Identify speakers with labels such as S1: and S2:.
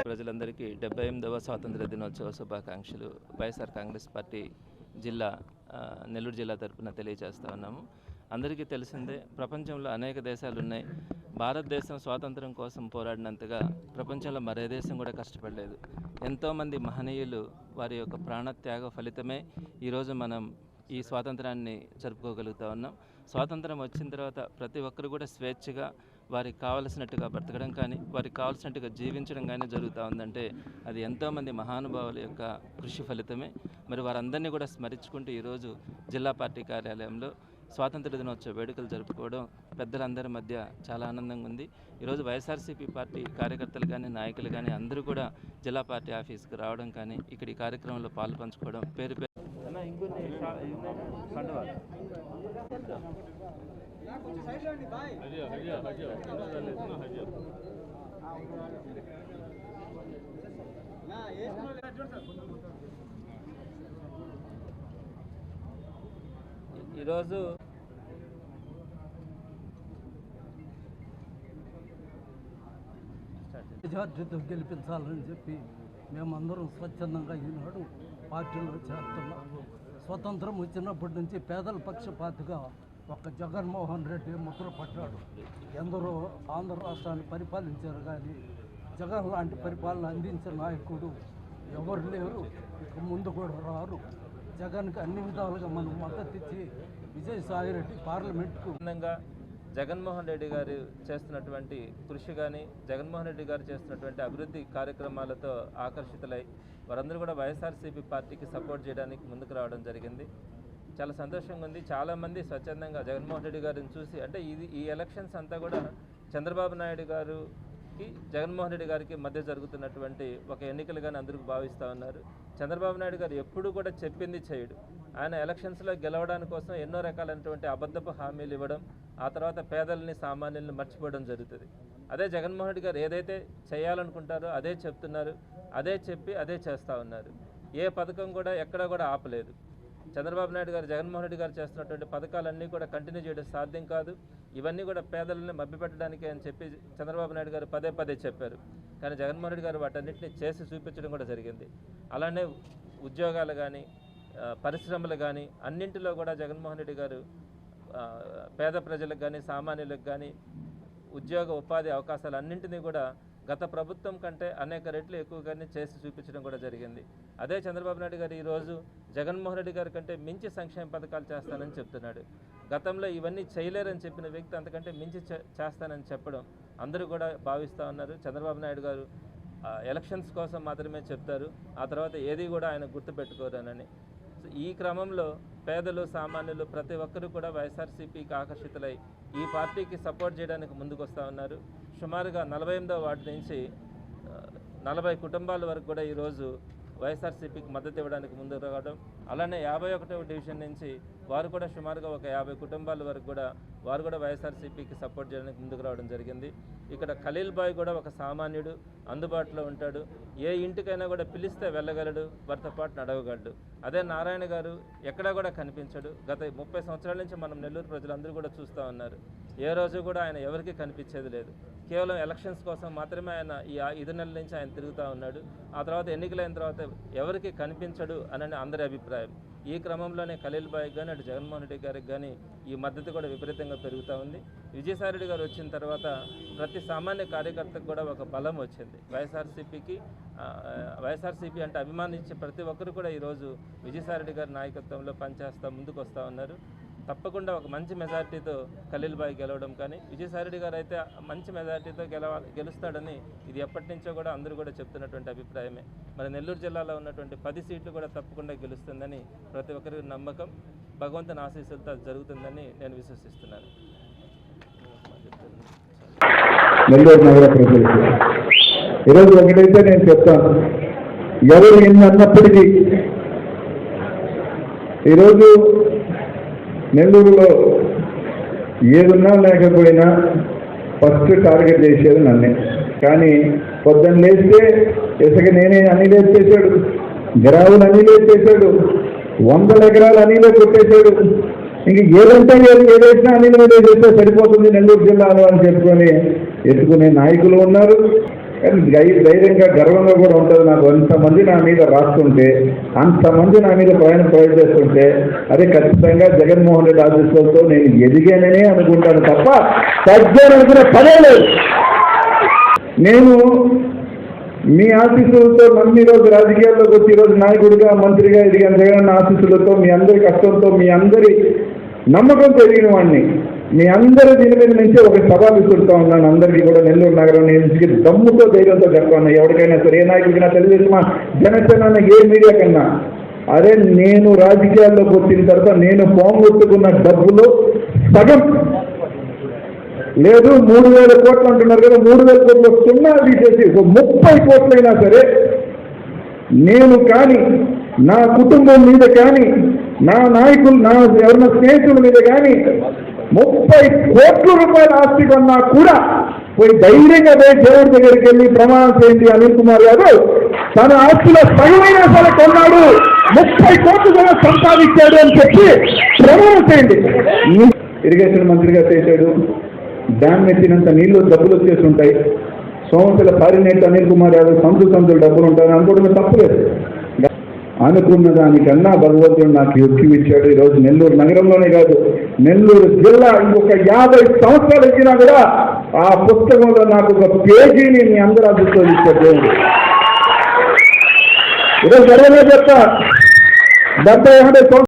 S1: ప్రజలందరికీ 78వ స్వాతంత్ర దినోత్సవ శుభాకాంక్షలు వైఎస్ఆర్ కాంగ్రెస్ పార్టీ జిల్లా నెల్లూరు జిల్లా తరపున తెలియజేస్తూ ఉన్నాము. అందరికీ తెలిసిందే, ప్రపంచంలో అనేక దేశాలు ఉన్నాయి. భారతదేశం స్వాతంత్రం కోసం పోరాడినంతగా ప్రపంచంలో మరే దేశం కూడా కష్టపడలేదు. ఎంతోమంది మహనీయులు వారి యొక్క ప్రాణత్యాగ ఫలితమే ఈరోజు మనం ఈ స్వాతంత్రాన్ని జరుపుకోగలుగుతూ ఉన్నాం. స్వాతంత్రం వచ్చిన తర్వాత ప్రతి ఒక్కరు కూడా స్వేచ్ఛగా వారికి కావలసినట్టుగా బ్రతకడం కానీ, వారికి కావాల్సినట్టుగా జీవించడం కానీ జరుగుతూ ఉందంటే అది ఎంతోమంది మహానుభావుల యొక్క కృషి ఫలితమే. మరి వారందరినీ కూడా స్మరించుకుంటూ ఈరోజు జిల్లా పార్టీ కార్యాలయంలో స్వాతంత్ర దినోత్సవ వేడుకలు జరుపుకోవడం పెద్దలందరి మధ్య చాలా ఆనందంగా ఉంది. ఈరోజు వైఎస్ఆర్సీపీ పార్టీ కార్యకర్తలు కానీ, నాయకులు కానీ అందరూ కూడా జిల్లా పార్టీ ఆఫీస్కి రావడం కానీ, ఇక్కడ ఈ కార్యక్రమంలో పాలు పంచుకోవడం పేరు పేరు ఈరోజు
S2: మెజార్టీతో గెలిపించాలని చెప్పి మేమందరం స్వచ్ఛందంగా ఈనాడు పార్టీలో చేస్తున్నాము. స్వతంత్రం వచ్చినప్పటి నుంచి పేదల పక్షపాతిగా ఒక జగన్మోహన్ రెడ్డి ముద్ర పట్టాడు. ఎందరో ఆంధ్ర రాష్ట్రాన్ని పరిపాలించారు, కానీ జగన్ లాంటి పరిపాలన అందించిన నాయకుడు ఎవరు లేరు, ఇక ముందు కూడా రారు. జగన్కి అన్ని విధాలుగా మనం మద్దతు ఇచ్చి విజయసాయిరెడ్డి పార్లమెంట్కు
S1: జగన్మోహన్ రెడ్డి గారు చేస్తున్నటువంటి కృషి కానీ, జగన్మోహన్ రెడ్డి గారు చేస్తున్నటువంటి అభివృద్ధి కార్యక్రమాలతో ఆకర్షితులై వారందరూ కూడా వైఎస్ఆర్సీపీ పార్టీకి సపోర్ట్ చేయడానికి ముందుకు రావడం జరిగింది. చాలా సంతోషంగా ఉంది. చాలామంది స్వచ్ఛందంగా జగన్మోహన్ రెడ్డి గారిని చూసి, అంటే ఈ ఎలక్షన్స్ అంతా కూడా చంద్రబాబు నాయుడు గారికి జగన్మోహన్ రెడ్డి గారికి మధ్య జరుగుతున్నటువంటి ఒక ఎన్నికలుగానే అందరూ భావిస్తూ ఉన్నారు. చంద్రబాబు నాయుడు గారు ఎప్పుడు కూడా చెప్పింది చేయడు. ఆయన ఎలక్షన్స్లో గెలవడానికి కోసం ఎన్నో రకాలైనటువంటి అబద్ధపు హామీలు ఇవ్వడం, ఆ తర్వాత పేదలని సామాన్యులను మర్చిపోవడం జరుగుతుంది. అదే జగన్మోహన్ రెడ్డి గారు ఏదైతే చేయాలనుకుంటారో అదే చెప్తున్నారు, అదే చెప్పి అదే చేస్తూ ఉన్నారు. ఏ పథకం కూడా ఎక్కడా కూడా ఆపలేదు. చంద్రబాబు నాయుడు గారు జగన్మోహన్ రెడ్డి గారు చేస్తున్నటువంటి పథకాలన్నీ కూడా కంటిన్యూ చేయడం సాధ్యం కాదు. ఇవన్నీ కూడా పేదలని మభ్యపెట్టడానికి అని చెప్పి చంద్రబాబు నాయుడు గారు పదే పదే చెప్పారు. కానీ జగన్మోహన్ రెడ్డి గారు వాటన్నిటిని చేసి చూపించడం కూడా జరిగింది. అలానే ఉద్యోగాలు కానీ, పరిశ్రమలు కానీ అన్నింటిలో కూడా జగన్మోహన్ రెడ్డి గారు పేద ప్రజలకు కానీ, సామాన్యులకు కానీ ఉద్యోగ ఉపాధి అవకాశాలు అన్నింటినీ కూడా గత ప్రభుత్వం కంటే అనేక రెట్లు ఎక్కువగానే చేసి చూపించడం కూడా జరిగింది. అదే చంద్రబాబు నాయుడు గారు ఈరోజు జగన్మోహన్ రెడ్డి గారి కంటే మించి సంక్షేమ పథకాలు చేస్తానని చెప్తున్నాడు. గతంలో ఇవన్నీ చేయలేరని చెప్పిన వ్యక్తి అంతకంటే మించి చేస్తానని చెప్పడం అందరూ కూడా భావిస్తూ ఉన్నారు. చంద్రబాబు నాయుడు గారు ఎలక్షన్స్ కోసం మాత్రమే చెప్తారు, ఆ తర్వాత ఏది కూడా ఆయన గుర్తుపెట్టుకోరనని. ఈ క్రమంలో పేదలు, సామాన్యులు ప్రతి ఒక్కరూ కూడా వైఎస్ఆర్సీపీకి ఆకర్షితులై ఈ పార్టీకి సపోర్ట్ చేయడానికి ముందుకు వస్తూ ఉన్నారు. సుమారుగా 48వ వార్డు నుంచి 40 కుటుంబాల వరకు కూడా ఈరోజు వైఎస్ఆర్సీపీకి మద్దతు ఇవ్వడానికి ముందుకు రావడం, అలానే 51వ డివిజన్ నుంచి వారు కూడా సుమారుగా ఒక 50 కుటుంబాల వరకు కూడా వారు కూడా వైఎస్ఆర్సీపీకి సపోర్ట్ చేయడానికి ముందుకు రావడం జరిగింది. ఇక్కడ ఖలీల్ బాయ్ కూడా ఒక సామాన్యుడు, అందుబాటులో ఉంటాడు. ఏ ఇంటికైనా కూడా పిలిస్తే వెళ్ళగలడు, వారితో పాటు నడవగలడు. అదే నారాయణ గారు ఎక్కడా కూడా కనిపించడు. గత 30 సంవత్సరాల నుంచి మనం నెల్లూరు ప్రజలందరూ కూడా చూస్తూ ఉన్నారు. ఏ రోజు కూడా ఆయన ఎవరికి కనిపించేది లేదు. కేవలం ఎలక్షన్స్ కోసం మాత్రమే ఆయన ఈ 5 నెలల నుంచి ఆయన తిరుగుతూ ఉన్నాడు. ఆ తర్వాత ఎన్నికలైన తర్వాత ఎవరికి కనిపించడు అని అందరి అభిప్రాయం. ఈ క్రమంలోనే ఖలీల్ బాయ్కి కానీ, అటు జగన్మోహన్ రెడ్డి గారికి కానీ ఈ మద్దతు కూడా విపరీతంగా పెరుగుతూ ఉంది. విజయసాయిరెడ్డి గారు వచ్చిన తర్వాత ప్రతి సామాన్య కార్యకర్తకు కూడా ఒక బలం వచ్చింది. వైఎస్ఆర్సీపీ అంటే అభిమానించే ప్రతి ఒక్కరు కూడా ఈరోజు విజయసాయిరెడ్డి గారి నాయకత్వంలో పనిచేస్తూ ముందుకు వస్తూ ఉన్నారు. తప్పకుండా ఒక మంచి మెజార్టీతో ఖలీల్ బాయ్ గెలవడం కానీ, విజయసాయిరెడ్డి గారు అయితే మంచి మెజార్టీతో గెలుస్తాడని ఇది ఎప్పటి నుంచో కూడా అందరూ కూడా చెప్తున్నటువంటి అభిప్రాయమే. మరి నెల్లూరు జిల్లాలో ఉన్నటువంటి 10 సీట్లు కూడా తప్పకుండా గెలుస్తుందని ప్రతి ఒక్కరికి నమ్మకం. భగవంతుని ఆశీస్సులతో జరుగుతుందని నేను విశ్వసిస్తున్నాను.
S3: నెల్లూరు నగర ప్రజలకు ఈరోజు ఒకటైతే నేను చెప్తాను, ఎవరు ఎన్ని అన్నప్పటికీ ఈరోజు నెల్లూరులో ఏదున్నా లేకపోయినా ఫస్ట్ టార్గెట్ చేసేది నన్నే. కానీ పొద్దున్న లేస్తే ఇసుక నేనే అనిలే చేశాడు, గ్రావులు అనిలే చేశాడు, 100 ఎకరాలు అనిలే కొట్టేశాడు. ఇంక ఏదంటే ఏదైనా అనిల మీద చేస్తే సరిపోతుంది నెల్లూరు జిల్లాలో అని చెప్పుకొని ఎత్తుకునే నాయకులు ఉన్నారు. కానీ ధైర్యంగా గర్వంగా కూడా ఉంటుంది. నాకు అంతమంది నా మీద రాస్తుంటే, అంతమంది నా మీద ప్రొవైడ్ చేస్తుంటే అదే ఖచ్చితంగా జగన్మోహన్ రెడ్డి ఆశీస్సులతో నేను ఎదిగాననే అనుకుంటాను తప్ప తగ్గాననుకునే పనే లేదు. నేను మీ ఆశీస్సులతో నన్ను ఈరోజు రాజకీయాల్లోకి వచ్చి ఈరోజు నాయకుడిగా మంత్రిగా ఎదిగాను. జగన్ ఆశీస్సులతో మీ అందరి కష్టంతో మీ అందరి నమ్మకంతో ఎదిగిన వాడిని. మీ అందరూ దీని మీద నుంచి ఒక సవాలు విసురుతూ ఉన్నాను. అందరికీ కూడా నెల్లూరు నగరం నుంచి దమ్ముతో ధైర్యంతో చెప్తాను. ఎవరికైనా సరే, ఏ నాయకుడికైనా, తెలుగుదేశమా జనసేన ఏ మీడియా కన్నా, అరే నేను రాజకీయాల్లోకి వచ్చిన తర్వాత నేను పోగొట్టుకున్న డబ్బులు సగం లేదు 3,000 కోట్లు అంటున్నారు కదా, 3,000 కోట్లు సున్నా తీసేసి 30 కోట్లైనా సరే నేను కానీ, నా కుటుంబం మీద కానీ, నా నాయకులు, నా ఎవరిన స్నేహితుల మీద కానీ 30 కోట్ల రూపాయల ఆస్తి కన్నా కూడా పోయి ధైర్యంగా పోయి దేవుడి దగ్గరికి వెళ్ళి ప్రమాణం చేయండి. అనిల్ కుమార్ యాదవ్ తన ఆస్తిలో సగమైన సరే కొన్నాడు, 30 కోట్లు కూడా సంపాదించాడు అని చెప్పి ప్రమాణం చేయండి. ఇరిగేషన్ మంత్రిగా చేశాడు, డ్యామ్ ఎత్తినంత నీళ్లు డబ్బులు వచ్చేసి ఉంటాయి. సోమశిల పారినేట్ అనిల్ కుమార్ యాదవ్ సంతులు డబ్బులు ఉంటాయని అనుకోవడం తప్పులేదు. అనుకున్న దానికన్నా భగవంతుడు నాకు ఎక్కువ ఇచ్చాడు. ఈరోజు నెల్లూరు నగరంలోనే కాదు, నెల్లూరు జిల్లా ఇంకొక 50 సంవత్సరాలు ఇచ్చినా కూడా ఆ పుస్తకంలో నాకు ఒక పేజీని మీ అందరూ అదృష్టం ఇచ్చాడు. ఈరోజు గర్వంగా చెప్తా, 70-80